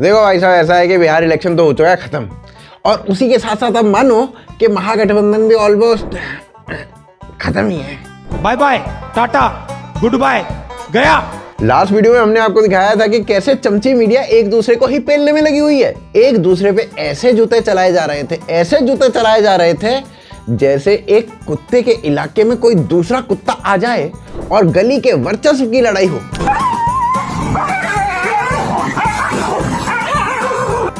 देखो भाई साहब, ऐसा है कि बिहार इलेक्शन तो हो चुका है खत्म, और उसी के साथ साथ अब मानो कि महागठबंधन भी ऑलमोस्ट खत्म ही है। Bye bye, tata, goodbye, गया। लास्ट वीडियो में हमने आपको दिखाया था कि कैसे चमची मीडिया एक दूसरे को ही पेलने में लगी हुई है। एक दूसरे पे ऐसे जूते चलाए जा रहे थे, ऐसे जूते चलाए जा रहे थे जैसे एक कुत्ते के इलाके में कोई दूसरा कुत्ता आ जाए और गली के वर्चस्व की लड़ाई हो।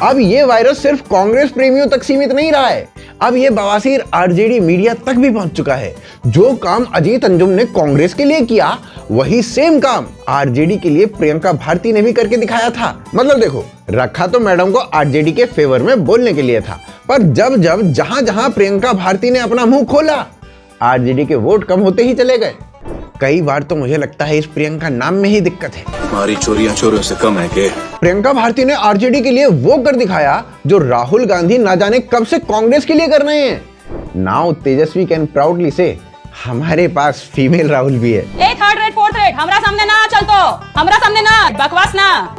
अब ये वायरस सिर्फ कांग्रेस प्रेमियों तक सीमित नहीं रहा है, अब ये बवासीर आरजेडी मीडिया तक भी पहुंच चुका है। जो काम अजीत अंजुम ने कांग्रेस के लिए किया, वही सेम काम आरजेडी के लिए प्रियंका भारती ने भी करके दिखाया था। मतलब देखो, रखा तो मैडम को आरजेडी के फेवर में बोलने के लिए था, पर जब जहां जहां प्रियंका भारती ने अपना मुंह खोला, आरजेडी के वोट कम होते ही चले गए। कई बार तो मुझे लगता है इस प्रियंका नाम में ही दिक्कत है। हमारी चोरियां चोरों से कम है के? प्रियंका भारती ने आरजेडी के लिए वो कर दिखाया जो राहुल गांधी ना जाने कब से कांग्रेस के लिए कर रहे हैं। नाउ तेजस्वी कैन प्राउडली से हमारे पास फीमेल राहुल भी है। ए थर्ड रेट फोर्थ रेट हमरा सामने ना चल, तो हमरा सामने ना बकवास ना।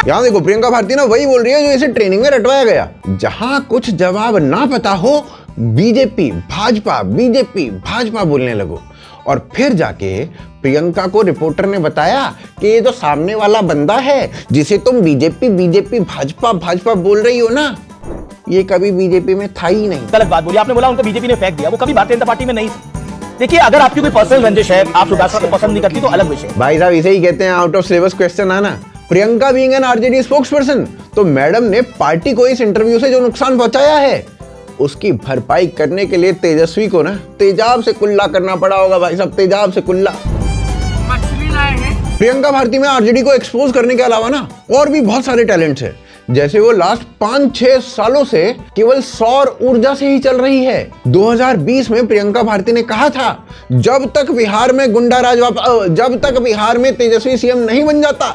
यहाँ देखो, प्रियंका भारती ना वही बोल रही है जो इसे ट्रेनिंग में रटवाया गया। जहां कुछ जवाब ना पता हो, बीजेपी भाजपा बोलने लगो, और फिर जाके प्रियंका को रिपोर्टर ने बताया कि ये जो सामने वाला बंदा है जिसे तुम बीजेपी भाजपा बोल रही हो ना, ये कभी बीजेपी में था ही नहीं। गलत बात बोली आपने, बोला उनको बीजेपी ने फेंक दिया, वो कभी भारतीय जनता पार्टी में नहीं थी। देखिए, अगर आपकी कोई पर्सनल रंजिश है, आप सुभाष को पसंद नहीं करती तो अलग विषय। भाई साहब, इसे ही कहते हैं आउट ऑफ सिलेबस क्वेश्चन आना। Priyanka being an RJD spokesperson, तो मैडम ने पार्टी को इस इंटरव्यू से जो नुकसान पहुंचाया है, उसकी भरपाई करने के लिए तेजस्वी को ना तेजाब से कुल्ला करना पड़ा होगा। भाई साहब, तेजाब से कुल्ला। मछली लाए हैं। प्रियंका भारती में आरजेडी को एक्सपोज करने के अलावा ना और भी बहुत सारे टैलेंट्स हैं। जैसे वो लास्ट 5-6 सालों से केवल सौर ऊर्जा से ही चल रही है। 2020 में प्रियंका भारती ने कहा था, जब तक बिहार में तेजस्वी सीएम नहीं बन जाता,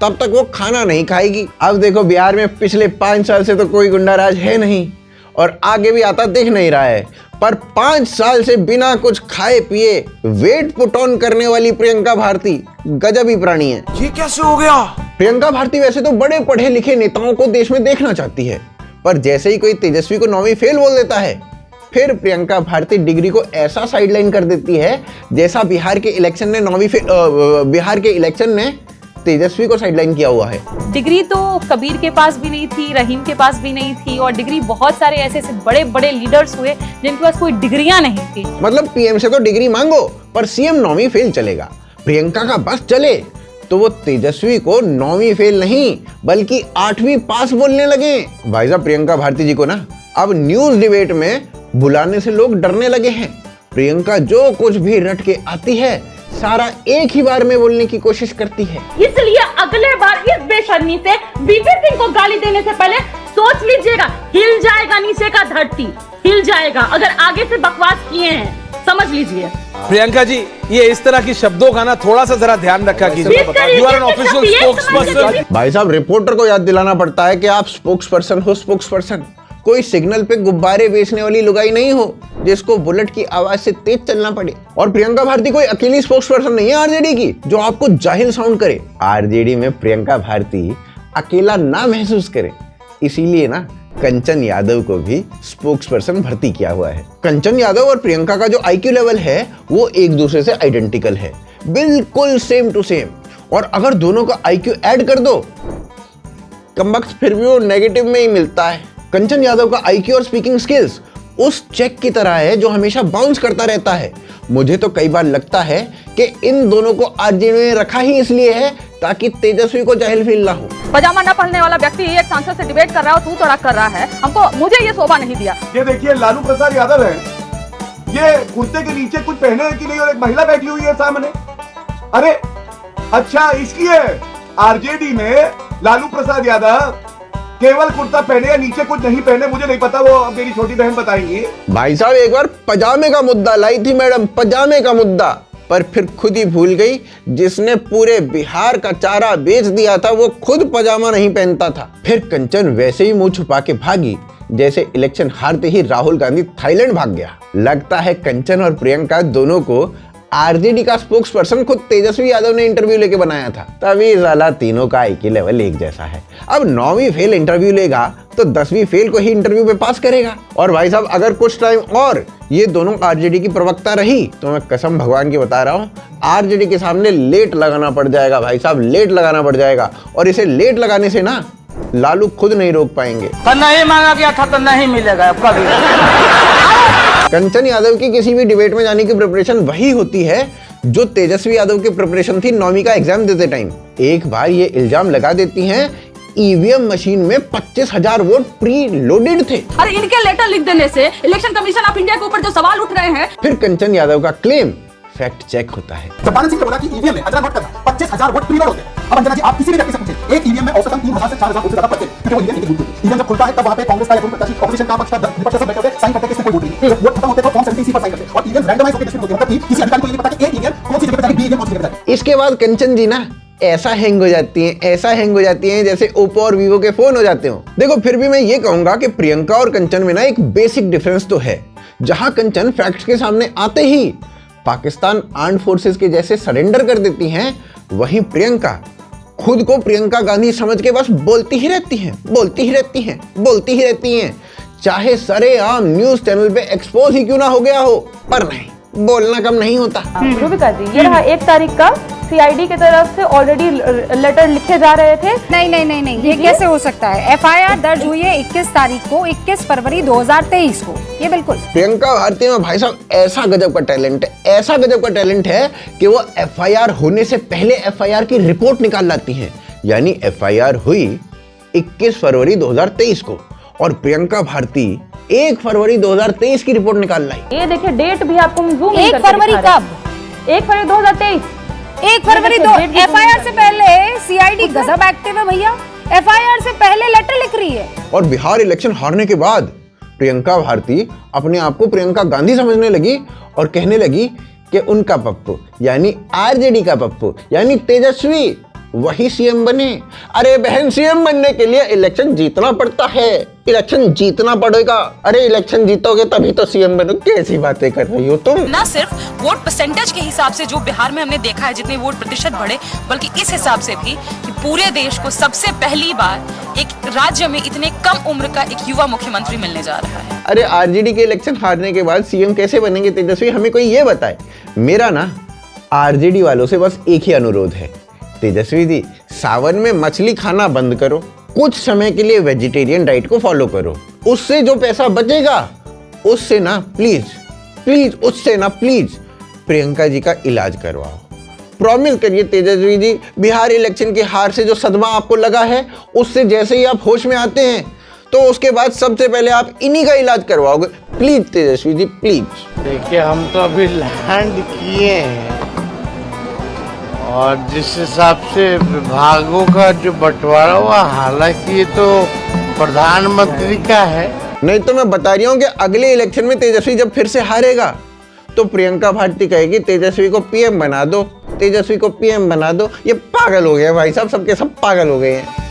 तब तक वो खाना नहीं खाएगी। अब देखो, बिहार में पिछले 5 साल से तो कोई गुंडाराज है नहीं और आगे भी आता दिख नहीं रहा है, पर 5 साल से बिना कुछ खाए पिए वेट पुट ऑन करने वाली प्रियंका भारती गजब ही प्राणी है। ये कैसे हो गया? प्रियंका भारती वैसे तो बड़े पढ़े लिखे नेताओं को देश में देखना चाहती है, पर जैसे ही कोई तेजस्वी को 9वीं फेल बोल देता है, फिर प्रियंका भारती डिग्री को ऐसा साइडलाइन कर देती है जैसा बिहार के इलेक्शन ने तेजस्वी को साइडलाइन किया हुआ है। डिग्री तो कबीर के पास भी नहीं थी, रहीम के पास भी नहीं थी, और डिग्री बहुत सारे ऐसे बड़े बड़े लीडर्स हुए जिनके पास कोई डिग्रियां नहीं थी। मतलब पीएम से तो डिग्री मांगो, पर सीएम 9वीं फेल चलेगा। प्रियंका का बस चले तो वो तेजस्वी को 9वीं फेल नहीं बल्कि 8वीं पास बोलने लगे। भाई साहब, प्रियंका भारती जी को ना अब न्यूज डिबेट में बुलाने से लोग डरने लगे हैं। प्रियंका जो कुछ भी रट के आती है, सारा एक ही बार में बोलने की कोशिश करती है। इसलिए अगले बार इस बेशर्मी से वीपी सिंह को गाली देने से पहले सोच लीजिएगा, हिल जाएगा नीचे का धरती, हिल जाएगा। अगर आगे से बकवास किए हैं, समझ लीजिए। प्रियंका जी, ये इस तरह की शब्दों का ना थोड़ा सा जरा ध्यान रखा कीजिए। You are an official spokesperson। भाई साहब, रिपोर्टर को याद दिलाना पड़ता है कि आप स्पोक्सपर्सन हो। स्पोक्सपर्सन कोई सिग्नल पे गुब्बारे बेचने वाली लुगाई नहीं हो जिसको बुलेट की आवाज से तेज चलना पड़े। और प्रियंका भारती कोई अकेली स्पोक्सपर्सन नहीं है आरजेडी की जो आपको जाहिल साउंड करे। आरजेडी में प्रियंका भारती अकेला ना महसूस करे, इसीलिए ना कंचन यादव को भी स्पोक्सपर्सन भर्ती किया हुआ है। कंचन यादव और प्रियंका का जो आईक्यू लेवल है वो एक दूसरे से आइडेंटिकल है, बिल्कुल सेम टू सेम। और अगर दोनों का आईक्यू ऐड कर दो, कमबख्त फिर भी वो नेगेटिव में ही मिलता है। कंचन यादव का आईक्यू और स्पीकिंग स्किल्स उस चेक की तरह है जो हमेशा बाउंस करता रहता है। मुझे तो कई बार लगता है कि इन दोनों को आरजेडी में रखा ही इसलिए है ताकि तेजस्वी को जाहिल फील ना हो। पजामा न पहनने वाला व्यक्ति एक सांसद से डिबेट कर रहा हो, तू तोड़ा कर रहा है, मुझे ये शोभा नहीं दिया। ये देखिए, लालू प्रसाद यादव है, ये कुर्ते के नीचे कुछ पहने कि नहीं, और एक महिला बैठी हुई है सामने। अरे अच्छा, इसलिए आरजेडी में लालू प्रसाद यादव केवल कुर्ता पहने या नीचे कुछ नहीं पहने, मुझे नहीं पता, वो अब मेरी छोटी बहन बताएंगी। भाई साहब, एक बार पजामे का मुद्दा लाई थी मैडम, पजामे का मुद्दा, पर फिर खुद ही भूल गई। जिसने पूरे बिहार का चारा बेच दिया था वो खुद पजामा नहीं पहनता था। फिर कंचन वैसे ही मुंह छुपा के भागी जैसे इलेक्शन हारते ही राहुल गांधी थाईलैंड भाग गया। लगता है कंचन और प्रियंका दोनों को आरजेडी का स्पोक्स पर्सन खुद तेजस्वी यादव ने इंटरव्यू लेके बनाया था। तभी साला तीनों का IQ लेवल एक जैसा है। अब 9वीं फेल इंटरव्यू लेगा तो 10वीं फेल को ही इंटरव्यू पे पास करेगा। और भाई साहब अगर कुछ टाइम और ये दोनों आरजेडी की प्रवक्ता रही तो मैं कसम भगवान की बता रहा हूँ, आरजेडी के सामने लेट लगाना पड़ जाएगा भाई साहब, लेट लगाना पड़ जाएगा। और इसे लेट लगाने से ना लालू खुद नहीं रोक पाएंगे। तो नहीं मांगा गया था तो नहीं मिलेगा कभी। कंचन यादव की किसी भी डिबेट में जाने की प्रिपरेशन वही होती है जो तेजस्वी यादव की प्रिपरेशन थी 9वीं का एग्जाम देते टाइम। एक बार ये इल्जाम लगा देती हैं ईवीएम मशीन में 25,000 वोट प्री लोडेड थे। अरे इनके लेटर लिख देने से इलेक्शन कमीशन ऑफ इंडिया के ऊपर जो सवाल उठ रहे हैं। फिर कंचन यादव का क्लेम फैक्ट चेक होता है। चंपारण सिंह ने बोला कि ईवीएम में अजरा वोट करना 25,000 वोट प्रीलोड होते हैं। अब अंजना जी आप किसी भी व्यक्ति से पूछें, एक ईवीएम में औसतन 3,000 से 4,000 वोट से ज्यादा पड़ते हैं, क्योंकि वो ईवीएम एक बूथ होती है। ईवीएम जब खुलता है तब वहां पे कांग्रेस का या कोई प्रत्याशी ऑपोजिशन का पक्ष का विपक्ष सब बैठे होते हैं, साइन करते हैं किसने कोई वोट नहीं। वोट खत्म होते तो फॉर्म 70 पर साइन करते हैं और ईवीएम रैंडमाइज होकर डिस्ट्रीब्यूट होते हैं। मतलब कि किसी अधिकारी को ये नहीं पता कि ए ईवीएम कौन सी जगह पे जाएगी, बी ईवीएम कौन सी जगह पे जाएगी। इसके बाद कंचन जी ना ऐसा हैंग हो जाती हैं, ऐसा हैंग हो जाती हैं जैसे ओप्पो और वीवो के फोन हो जाते हो। देखो फिर भी मैं ये कहूंगा कि प्रियंका और कंचन में ना एक बेसिक डिफरेंस तो है। जहां कंचन फैक्ट्स के सामने आते ही पाकिस्तान आर्म्ड फोर्सेस के जैसे सरेंडर कर देती हैं, वहीं प्रियंका खुद को प्रियंका गांधी समझ के बस बोलती ही रहती हैं, बोलती ही रहती हैं, बोलती ही रहती हैं, चाहे सरेआम न्यूज चैनल पे एक्सपोज ही क्यों ना हो गया हो। पर नहीं, बोलना कम नहीं होता। रूबिका जी, ये रहा 1 तारीख का सीआईडी की तरफ से ऑलरेडी लेटर लिखे जा रहे थे। नहीं, ये कैसे हो सकता है? FIR दर्ज हुई है 21 तारीख को, 21 फरवरी 2023 को। ये बिल्कुल प्रियंका भारती में भाई साहब ऐसा गजब का टैलेंट है, ऐसा गजब का टैलेंट है कि वो FIR होने से पहले FIR की रिपोर्ट निकाल लाती हैं। यानी FIR हुई 21 फरवरी 2023 को और प्रियंका भारती 1 फरवरी 2023 की रिपोर्ट निकाल लाई। ये देखिए डेट भी आपको जूम 1 फरवरी कब? 1 फरवरी 2023। 1 फरवरी FIR से पहले CID गजब एक्टिव है भैया। FIR से पहले लेटर लिख रही है। और बिहार इलेक्शन हारने के बाद प्रियंका भारती अपने आप को प्रियंका गांधी समझने लगी और कहने लगी कि उनका पप्पू यानी आरजेडी का पप्पू यानी तेजस्वी वही सीएम बने। अरे बहन, सीएम बनने के लिए इलेक्शन जीतना पड़ता है, इलेक्शन जीतना पड़ेगा। अरे इलेक्शन जीतोगे तभी तो सीएम बनोगे। कैसी बातें कर रही हो तुम। न सिर्फ वोट परसेंटेज के हिसाब से जो बिहार में हमने देखा है जितने वोट प्रतिशत बढ़े, बल्कि इस हिसाब से भी कि पूरे देश को सबसे पहली बार एक राज्य में इतने कम उम्र का एक युवा मुख्यमंत्री मिलने जा रहा है। अरे आरजेडी के इलेक्शन हारने के बाद सीएम कैसे बनेंगे तेजस्वी, हमें कोई ये बताए। मेरा ना आरजेडी वालों से बस एक ही अनुरोध है, तेजस्वी जी सावन में मछली खाना बंद करो, कुछ समय के लिए वेजिटेरियन डाइट को फॉलो करो। उससे जो पैसा बचेगा उससे ना प्लीज उससे ना प्लीज प्रियंका जी का इलाज करवाओ। प्रॉमिस करिए तेजस्वी जी, बिहार इलेक्शन की हार से जो सदमा आपको लगा है उससे जैसे ही आप होश में आते हैं तो उसके बाद सबसे पहले आप इन्हीं का इलाज करवाओगे। Please Tejashwi ji please. देखिए हम तो अभी लैंड किए हैं और जिस हिसाब से विभागों का जो बंटवारा हुआ, हालांकि ये तो प्रधानमंत्री का है। नहीं तो मैं बता रही हूँ कि अगले इलेक्शन में तेजस्वी जब फिर से हारेगा तो प्रियंका भारती कहेगी तेजस्वी को पीएम बना दो, तेजस्वी को पीएम बना दो। ये पागल हो गए भाई साहब, सबके सब पागल हो गए हैं।